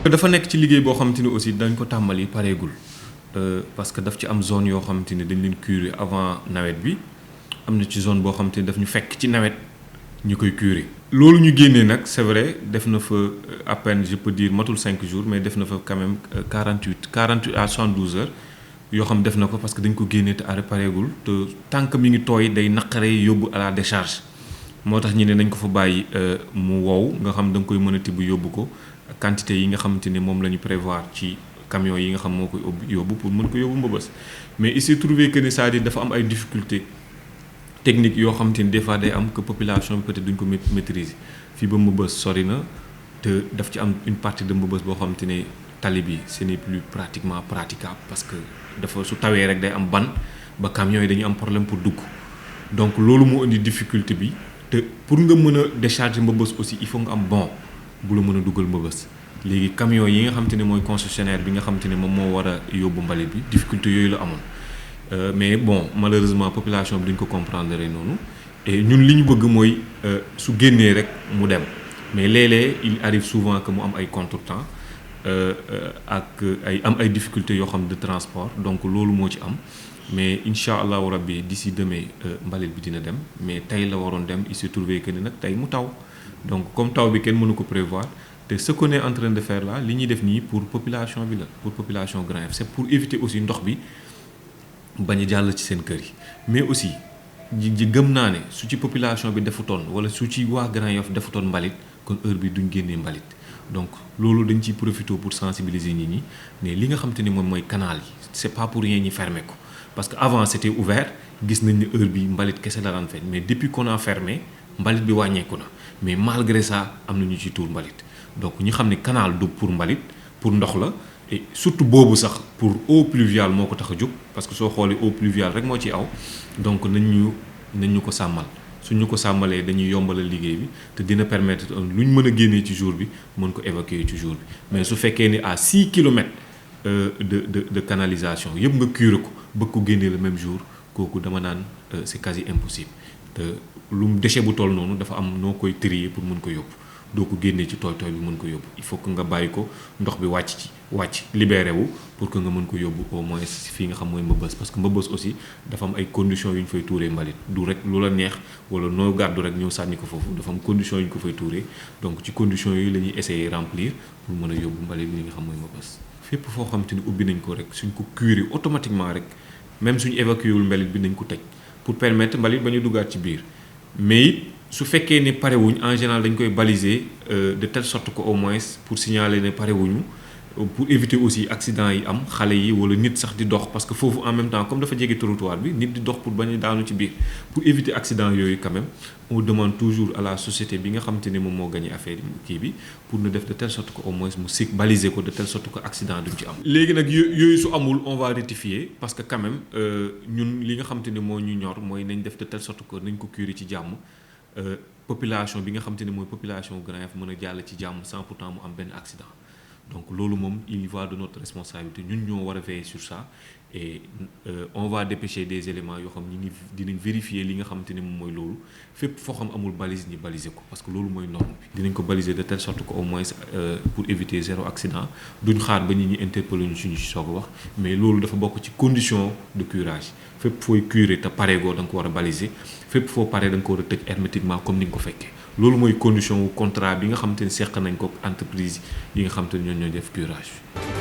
dafa nekk ci liggéey boo xamante ni aussi dañ ko tàmbali pareegul parce que daf ci am zone yoo xamante ni dañ leen curer avant nawet bi am na ci zone boo xamante ni daf ñu fekk ci nawet ñu koy curer. loolu ñu génnee nag c'est vrai def na fa à peine je peux dire matul 5 jours mais def na fa quand même 48 à 72 heures yoo xam def na ko parce que dañ ko génnee te pareegul te tant que mi ngi tooy day naqaree yóbbu à la décharge moo tax ñu ne nañ ko fa bàyyi mu wow nga xam da nga koy mën a tibb yóbbu ko quantité yi nga xamante ni moom la ñu prévoir ci camion yi nga xam moo koy yóbbu pour mën ko yóbbu Mbëbës mais il s'est trouvé que ni c'est-à-dire dafa am ay difficultés techniques yoo xamante ni des fois day am que population bi peut-être duñ ko maîtriser fii ba Mbëbës sori na te daf ci am une partie de Mbëbës boo xamante ne tali bi ce n'est plus pratiquement praticable parce que dafa su tawee rek day am ban ba camions yi dañuy am problème pour dugg donc loolu moo indi difficulté bi te pour nga mën a décharger Mbëbës aussi il faut nga am bon bu la mën a dugal Mbëbës léegi camion yi nga xamante ne mooy concessionnaire bi nga xamante ne moom moo war a yóbbu mbalit bi difficulté yooyu la amoon mais bon malheureusement population bi duñ ko comprendre noonu et ñun li ñu bëgg mooy su génnee rek mu dem mais léeg-léeg il arrive souvent que mu am ay contretemps ak ay difficultés yoo xam de transport donc loolu moo ci am mais incha allahu rabbi d'ici demain mbalit bi dina dem mais tey la waroon dem il s'est trouvé que ni nag tey mu taw donc comme taw bi kenn mënu ko prévoir te ce qu'on est en train de faire là li ñuy def nii pour population bi la pour population Grand Yoff c'est pour éviter aussi ndox bi bañ a jàll ci seen kër yi mais aussi ji gëm naa ne su ci population bi defutoon wala su ci waa Grand Yoff defutoon mbalit kon heure bi duñ génnee mbalit donc loolu dañ ciy profiter pour sensibiliser nit ñi mais li nga xam te ne moom mooy canal yi c'est pas pour rien ñi fermer ko parce que avant c'était ouvert gis nañ ne heure bi mbalit kese la daan feeñ mais depuis qu'on a fermé mbalit bi wàññeeku na mais malgré ça am na ñu ci tuur mbalit donc ñu xam ne canal du pour mbalit pour ndox la et surtout boobu sax pour eau pluviale moo ko tax a jóg parce que soo xoolee eau pluviale rek moo ci aw donc nañ ñu ko sàmmal suñ ñu ko sàmmalee dañuy yombalal liggéey bi te dina permettre lu ñu mën a génnee ci jour bi mën ko évacuer ci jour bi mais su fekkee ni à 6 kilomètres de canalisation yëpp nga curer ko bëgg ko génnee le même jour kooku dama naan c'est quasi impossible te lu déchet bu toll noonu dafa am noo koy trier pour mën ko yóbbu doo ko génnee ci tooy bi mën ko yóbbu il faut que nga bàyyi ko ndox bi wàcc libéré wu pour que nga mën ko yóbbu au moins fii nga xam mooy Mbëbës parce que Mbëbës aussi dafa am ay conditions yu ñu fay tuuree mbalit du rek lu la neex wala noo gàddu rek ñëw sànni ko foofu dafa am conditions yu ñu ko fay tuuree donc ci conditions yooyu la ñuy essayer remplir pour mën a yóbbu mbalit bi li nga xam mooy Mbëbës fépp foo xam te ni ubbi nañ ko rek suñ ko curer automatiquement rek même suñu évacuer wul mbalit bi nañ ko tëj pour permettre mbalit ba ñu duggaat ci biir mais it su fekkee ne parewuñ en général dañ koy baliser de telle sorte que au moins pour signaler ne parewuñu pour éviter aussi accident yi am xale yi wala nit sax di dox parce que foofu en même temps comme dafa jege trottoir bi nit di dox pour bañ a daanu ci biir pour éviter accident yooyu quand même on demande toujours à la société bi nga xamante ne moom moo gagné affaire kii bi pour nu def de telle sorte que au moins mu baliser ko de telle sorte que accident duñ ci am. léegi nag yooyu su amul on va rectifier parce que quand même ñun li nga xamante ne moo ñu ñor mooy nañ def de telle sorte que nañ ko curer ci jàmm. Population bi nga xamante ne mooy population Grand Yoff mën a jàll ci jàmm sans pourtant mu am benn accident donc loolu moom il va de notre responsabilité ñun ñoo war a veiller sur ça et on va dépêcher des éléments yoo xam ñi dinañ vérifier li nga xamante ne moom mooy loolu fépp foo xam amul balise ñi baliser ko parce que loolu mooy norme bi dinañ ko baliser de telle sorte que au moins pour éviter zéro accident duñ xaar ba nit ñi interpeller ñu suñu ci soog a wax mais loolu dafa bokk ci condition de curage fépp fooy curer te pareegoo da nga ko war a baliser fépp foo paree da nga ko war a tëj hermétiquement comme ni nga ko fekkee loolu mooy condition wu contrat bi nga xamante ne seq nañ ko entreprise yi nga xamante ne ñoo def curage bi